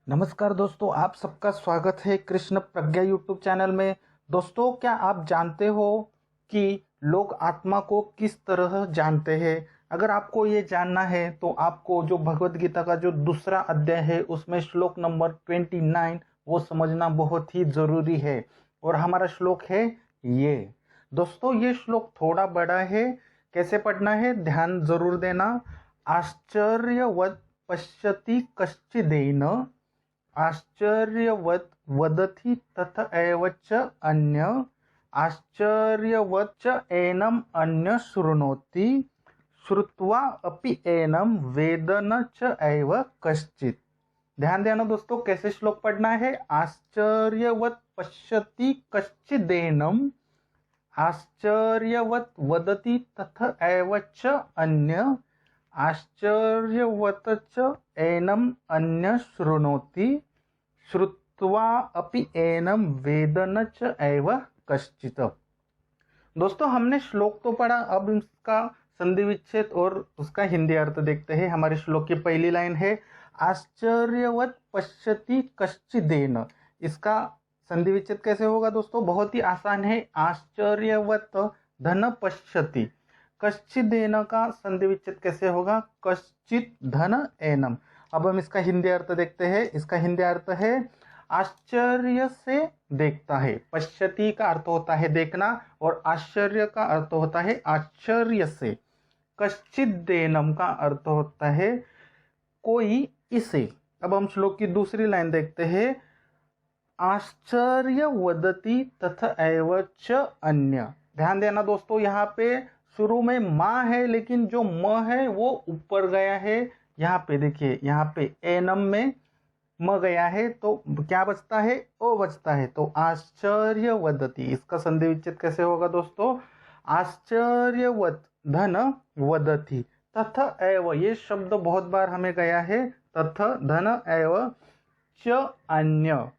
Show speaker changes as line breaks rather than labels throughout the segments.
नमस्कार दोस्तों, आप सबका स्वागत है कृष्ण प्रज्ञा यूट्यूब चैनल में। दोस्तों, क्या आप जानते हो कि लोग आत्मा को किस तरह जानते हैं? अगर आपको ये जानना है तो आपको जो भगवत गीता का जो दूसरा अध्याय है उसमें श्लोक नंबर 29 वो समझना बहुत ही जरूरी है। और हमारा श्लोक है ये। दोस्तों, ये श्लोक थोड़ा बड़ा है। कैसे पढ़ना है ध्यान जरूर देना। आश्चर्यवत् पश्यति कश्चिदेन आश्चर्यवत् वदति तथ एव च अन्य आश्चर्यवत् च एनम अन्य शृणोति श्रुत्वा अपि एनम वेद न च एव कश्चित्। ध्यान देना दोस्तों, कैसे श्लोक पढ़ना है। आश्चर्यवत् पश्यति कश्चिदेनम आश्चर्यवत् वदति तथ एव च अन्य आश्चर्यवत् च एनम अन्य शृणोति श्रुत्वा अपि एनम वेद न च एव कश्चित्। दोस्तों, हमने श्लोक तो पढ़ा, अब इसका संधि विच्छेद और उसका हिंदी अर्थ देखते हैं। हमारे श्लोक की पहली लाइन है आश्चर्यवत् पश्यति कश्चिदेन। इसका संधि विच्छेद कैसे होगा दोस्तों? बहुत ही आसान है। आश्चर्यवत् धन पश्यति, कश्चिदेन का संधि विच्छेद कैसे होगा? कश्चित धन एनम। अब हम इसका हिंदी अर्थ देखते हैं। इसका हिंदी अर्थ है आश्चर्य से देखता है। पश्यति का अर्थ होता है देखना और आश्चर्य का अर्थ होता है आश्चर्य से। कश्चिदेनम का अर्थ होता है कोई इसे। अब हम श्लोक की दूसरी लाइन देखते हैं। आश्चर्य वदति तथ एव च अन्य। ध्यान देना दोस्तों, यहाँ पे शुरू में माँ है लेकिन जो म है वो ऊपर गया है। यहाँ पे देखिए, यहाँ पे एनम में म गया है तो क्या बचता है? ओ बचता है। तो आश्चर्य वदति, इसका संधि विच्छेद कैसे होगा दोस्तों? आश्चर्यवत धन वदति तथ एव, ये शब्द बहुत बार हमें गया है। तथ धन एव च अन्य,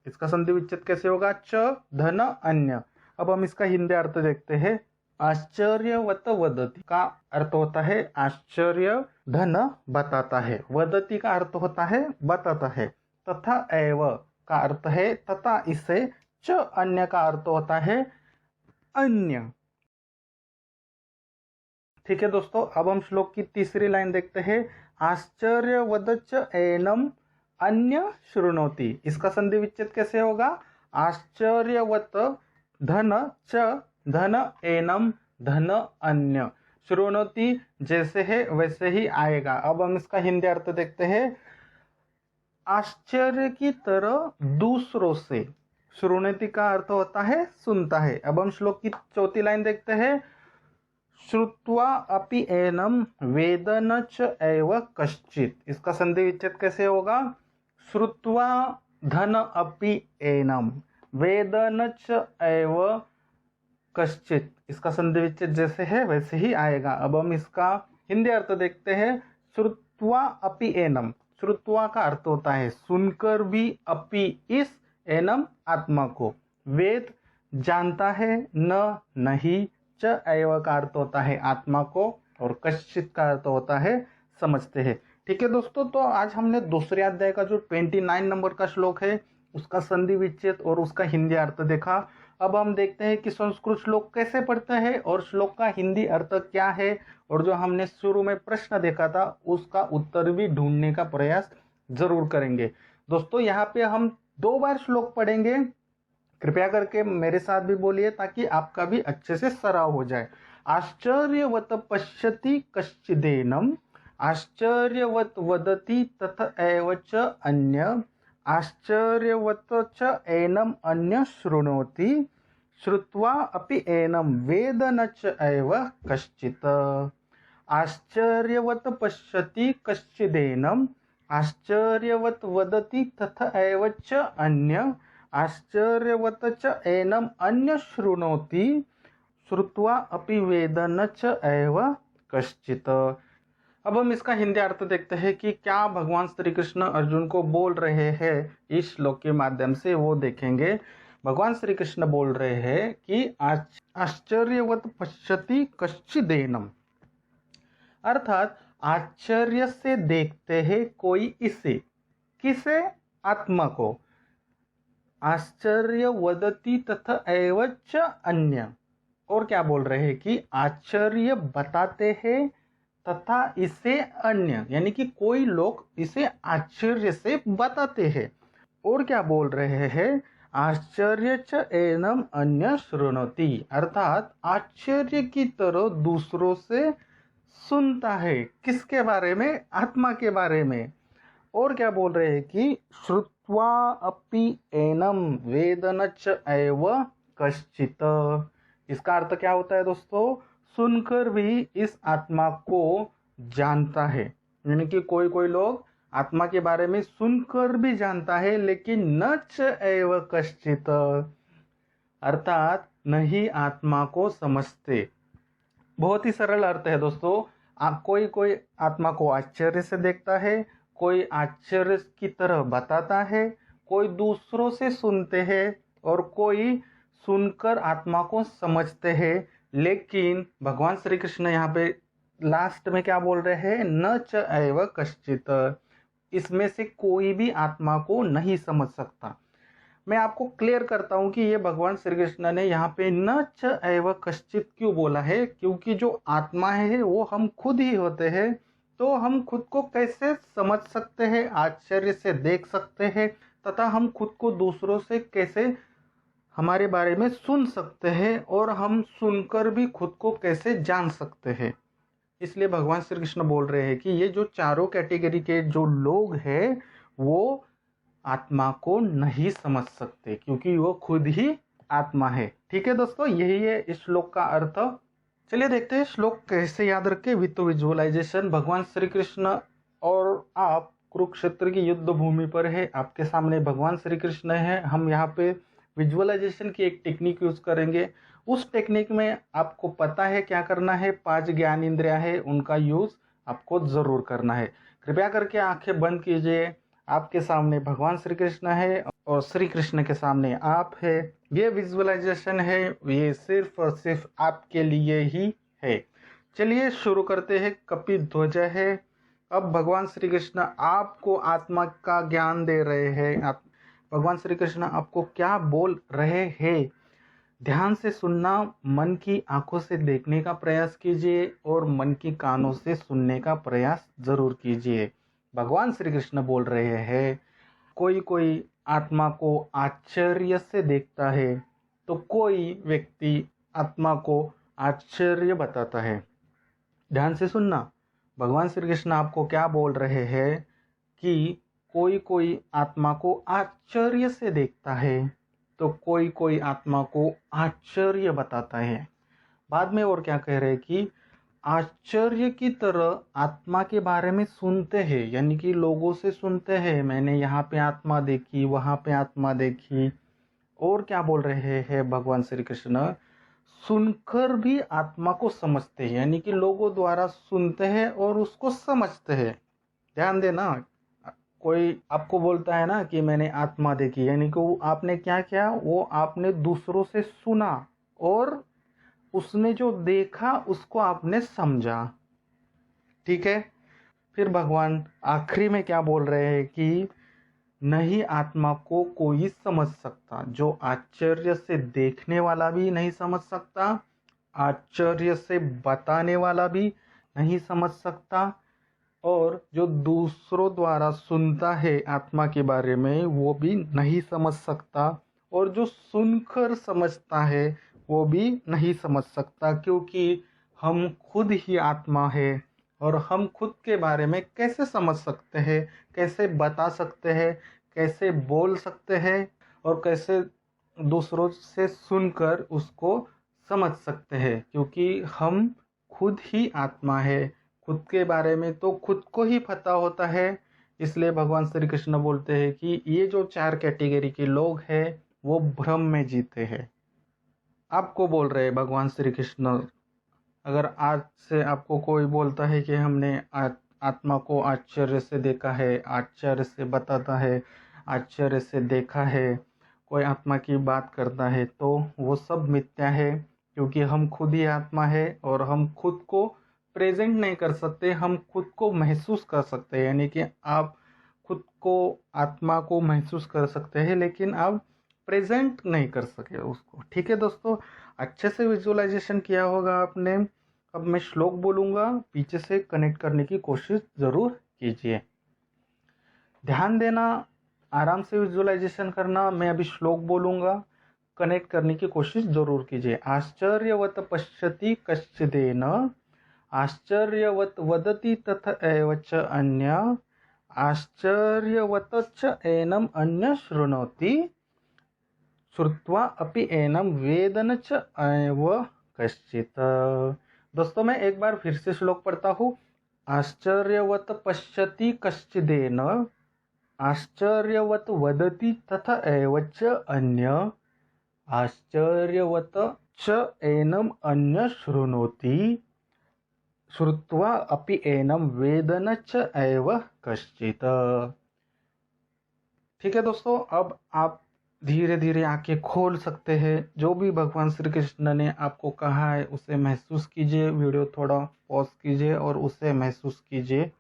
इसका संधि विच्छेद कैसे होगा? च धन अन्य। अब हम इसका हिंदी अर्थ देखते हैं। आश्चर्यवत वदति का अर्थ होता है आश्चर्य धन बताता है। वदति का अर्थ होता है बताता है। तथा एव का अर्थ है तथा इसे। च अन्य का अर्थ होता है अन्य। ठीक है दोस्तों, अब हम श्लोक की तीसरी लाइन देखते हैं। आश्चर्यवदच एनम अन्य शृणोति, इसका संधि विच्छेद कैसे होगा? आश्चर्यवत धन च धन एनम धन अन्य शृणोति, जैसे है वैसे ही आएगा। अब हम इसका हिंदी अर्थ देखते हैं। आश्चर्य की तरह दूसरों से। शृणोति का अर्थ होता है सुनता है। अब हम श्लोक की चौथी लाइन देखते हैं। श्रुत्वा अपि एनम वेद न च एव कश्चित्, इसका संधि विच्छेद कैसे होगा? श्रुत्वा धन अपि एनम वेद न च एव कश्चित्, इसका संधि विच्छेद जैसे है वैसे ही आएगा। अब हम इसका हिंदी अर्थ देखते हैं। श्रुत्वा अपि एनम, श्रुत्वा का अर्थ होता है सुनकर भी, अपि इस, एनम आत्मा को, वेद जानता है, न नहीं, च एव का अर्थ होता है आत्मा को, और कश्चित का अर्थ होता है समझते हैं। ठीक है दोस्तों, तो आज हमने दूसरे अध्याय का जो 29 नंबर का श्लोक है उसका संधि विच्छेद और उसका हिंदी अर्थ देखा। अब हम देखते हैं कि संस्कृत श्लोक कैसे पढ़ते हैं और श्लोक का हिंदी अर्थ क्या है, और जो हमने शुरू में प्रश्न देखा था उसका उत्तर भी ढूंढने का प्रयास जरूर करेंगे। दोस्तों, यहाँ पे हम 2 बार श्लोक पढ़ेंगे। कृपया करके मेरे साथ भी बोलिए ताकि आपका भी अच्छे से सराव हो जाए। आश्चर्यवत पश्यति कश्चिदेनम आश्चर्यवत वदति तथ एव च अन्य आश्चर्यवत च एनम अन्य शृणोति श्रुत्वा अपि एनम वेद न च एव कश्चित्। आश्चर्यवत पश्यति कश्चिदेनम आश्चर्यवत वदति तथ एव च अन्य आश्चर्यवत च एनम अन्य शृणोति श्रुत्वा अपि वेद न च एव कश्चित्। अब हम इसका हिंदी अर्थ देखते हैं कि क्या भगवान श्री कृष्ण अर्जुन को बोल रहे हैं। इस श्लोक के माध्यम से वो देखेंगे। भगवान श्री कृष्ण बोल रहे हैं कि आश्चर्यवत पश्यति कश्चिदेनम, अर्थात आश्चर्य से देखते हैं कोई इसे। किसे? आत्मा को। आश्चर्य वदति तथा एवच अन्य, और क्या बोल रहे हैं कि आश्चर्य बताते हैं तथा इसे अन्य, यानी कि कोई लोग इसे आश्चर्य से बताते हैं। और क्या बोल रहे हैं, आश्चर्य च एनम अन्य शृणोति, अर्थात आश्चर्य की तरह दूसरों से सुनता है। किसके बारे में? आत्मा के बारे में। और क्या बोल रहे हैं कि श्रुत्वा अपि एनम वेदन च एव कश्चित, इसका अर्थ क्या होता है दोस्तों? सुनकर भी इस आत्मा को जानता है, यानी कि कोई कोई लोग आत्मा के बारे में सुनकर भी जानता है, लेकिन न च एव कश्चित, अर्थात नहीं आत्मा को समझते। बहुत ही सरल अर्थ है दोस्तों। कोई कोई आत्मा को आश्चर्य से देखता है, कोई आश्चर्य की तरह बताता है, कोई दूसरों से सुनते हैं, और कोई सुनकर आत्मा को समझते हैं। लेकिन भगवान श्री कृष्ण यहाँ पे लास्ट में क्या बोल रहे हैं? न च एव कश्चित, इसमें से कोई भी आत्मा को नहीं समझ सकता। मैं आपको क्लियर करता हूं कि ये भगवान श्री कृष्ण ने यहाँ पे न च एव कश्चित क्यों बोला है, क्योंकि जो आत्मा है वो हम खुद ही होते हैं। तो हम खुद को कैसे समझ सकते हैं? आश्चर्य से देख सकते हैं, तथा हम खुद को दूसरों से कैसे हमारे बारे में सुन सकते हैं, और हम सुनकर भी खुद को कैसे जान सकते हैं। इसलिए भगवान श्री कृष्ण बोल रहे हैं कि ये जो चारों कैटेगरी के जो लोग हैं वो आत्मा को नहीं समझ सकते, क्योंकि वो खुद ही आत्मा है। ठीक है दोस्तों, यही है इस श्लोक का अर्थ। चलिए देखते हैं श्लोक कैसे याद रखें विद विजुअलाइजेशन। भगवान श्री कृष्ण और आप कुरुक्षेत्र की युद्ध भूमि पर है, आपके सामने भगवान श्री कृष्ण है। हम यहाँ पे विजुअलाइजेशन की एक टेक्निक यूज करेंगे। उस टेक्निक में आपको पता है क्या करना है, 5 ज्ञान इंद्रियां है, उनका यूज आपको जरूर करना है। कृपया करके आंखें बंद कीजिए। आपके सामने भगवान श्री कृष्ण है और श्री कृष्ण के सामने आप है। ये विजुअलाइजेशन है, ये सिर्फ और सिर्फ आपके लिए ही है। चलिए शुरू करते हैं। कपिध्वज है। अब भगवान श्री कृष्ण आपको आत्मा का ज्ञान दे रहे हैं। भगवान श्री कृष्ण आपको क्या बोल रहे हैं, ध्यान से सुनना। मन की आंखों से देखने का प्रयास कीजिए और मन की कानों से सुनने का प्रयास जरूर कीजिए। भगवान श्री कृष्ण बोल रहे हैं, कोई कोई आत्मा को आश्चर्य से देखता है, तो कोई व्यक्ति आत्मा को आश्चर्य बताता है। ध्यान से सुनना। भगवान श्री कृष्ण आपको क्या बोल रहे हैं कि कोई कोई आत्मा को आश्चर्य से देखता है, तो कोई कोई आत्मा को आश्चर्य बताता है। बाद में और क्या कह रहे हैं कि आश्चर्य की तरह आत्मा के बारे में सुनते हैं, यानी कि लोगों से सुनते हैं, मैंने यहाँ पे आत्मा देखी, वहां पे आत्मा देखी। और क्या बोल रहे हैं भगवान श्री कृष्ण, सुनकर भी आत्मा को समझते हैं, यानी कि लोगों द्वारा सुनते हैं और उसको समझते हैं। ध्यान देना, कोई आपको बोलता है ना कि मैंने आत्मा देखी, यानी कि वो आपने क्या किया, वो आपने दूसरों से सुना और उसने जो देखा उसको आपने समझा। ठीक है। फिर भगवान आखिरी में क्या बोल रहे हैं कि नहीं आत्मा को कोई समझ सकता, जो आश्चर्य से देखने वाला भी नहीं समझ सकता, आश्चर्य से बताने वाला भी नहीं समझ सकता, और जो दूसरों द्वारा सुनता है आत्मा के बारे में वो भी नहीं समझ सकता, और जो सुनकर समझता है वो भी नहीं समझ सकता, क्योंकि हम खुद ही आत्मा है। और हम खुद के बारे में कैसे समझ सकते हैं, कैसे बता सकते हैं, कैसे बोल सकते हैं, और कैसे दूसरों से सुनकर उसको समझ सकते हैं, क्योंकि हम खुद ही आत्मा है। खुद के बारे में तो खुद को ही पता होता है। इसलिए भगवान श्री कृष्ण बोलते हैं कि ये जो 4 कैटेगरी के लोग हैं वो भ्रम में जीते हैं। आपको बोल रहे हैं भगवान श्री कृष्ण, अगर आज से आपको कोई बोलता है कि हमने आत्मा को आश्चर्य से देखा है, आश्चर्य से बताता है, आश्चर्य से देखा है, कोई आत्मा की बात करता है, तो वो सब मिथ्या है, क्योंकि हम खुद ही आत्मा है और हम खुद को प्रेजेंट नहीं कर सकते, हम खुद को महसूस कर सकते हैं। यानी कि आप खुद को आत्मा को महसूस कर सकते हैं, लेकिन अब प्रेजेंट नहीं कर सके उसको। ठीक है दोस्तों, अच्छे से विजुअलाइजेशन किया होगा आपने। अब मैं श्लोक बोलूँगा, पीछे से कनेक्ट करने की कोशिश ज़रूर कीजिए। ध्यान देना, आराम से विजुअलाइजेशन करना। मैं अभी श्लोक बोलूँगा, कनेक्ट करने की कोशिश जरूर कीजिए। आश्चर्यवत पश्यति कश्चिदेन, आश्चर्यवत वदति तथ एव च अन्य, आश्चर्यवत च एनम अन्य शृणोति, श्रुत्वा अपि एनम वेद न च एव कश्चित्। दोस्तों मैं एक बार फिर से श्लोक पढ़ता हूँ। आश्चर्यवत पश्यति कश्चिदेन, आश्चर्यवत वदति तथा एव च अन्य, आश्चर्यवत च एनम अन्य शृणोति, श्रुत्वा अपि एनम वेद न च एव कश्चित्। ठीक है दोस्तों, अब आप धीरे धीरे आंखें खोल सकते हैं। जो भी भगवान श्री कृष्ण ने आपको कहा है उसे महसूस कीजिए। वीडियो थोड़ा पॉज कीजिए और उसे महसूस कीजिए।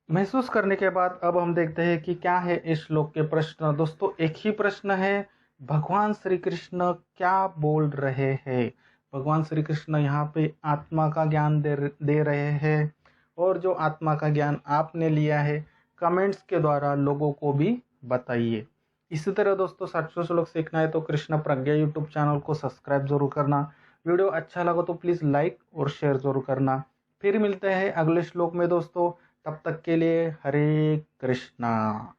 महसूस करने के बाद अब हम देखते हैं कि क्या है इस श्लोक के प्रश्न। दोस्तों एक ही प्रश्न है, भगवान श्री कृष्ण क्या बोल रहे हैं। भगवान श्री कृष्ण यहाँ पे आत्मा का ज्ञान दे रहे हैं, और जो आत्मा का ज्ञान आपने लिया है कमेंट्स के द्वारा लोगों को भी बताइए। इसी तरह दोस्तों 700 श्लोक सीखना है तो कृष्ण प्रज्ञा यूट्यूब चैनल को सब्सक्राइब जरूर करना। वीडियो अच्छा लगा तो प्लीज़ लाइक और शेयर जरूर करना। फिर मिलते हैं अगले श्लोक में दोस्तों, तब तक के लिए हरे कृष्णा।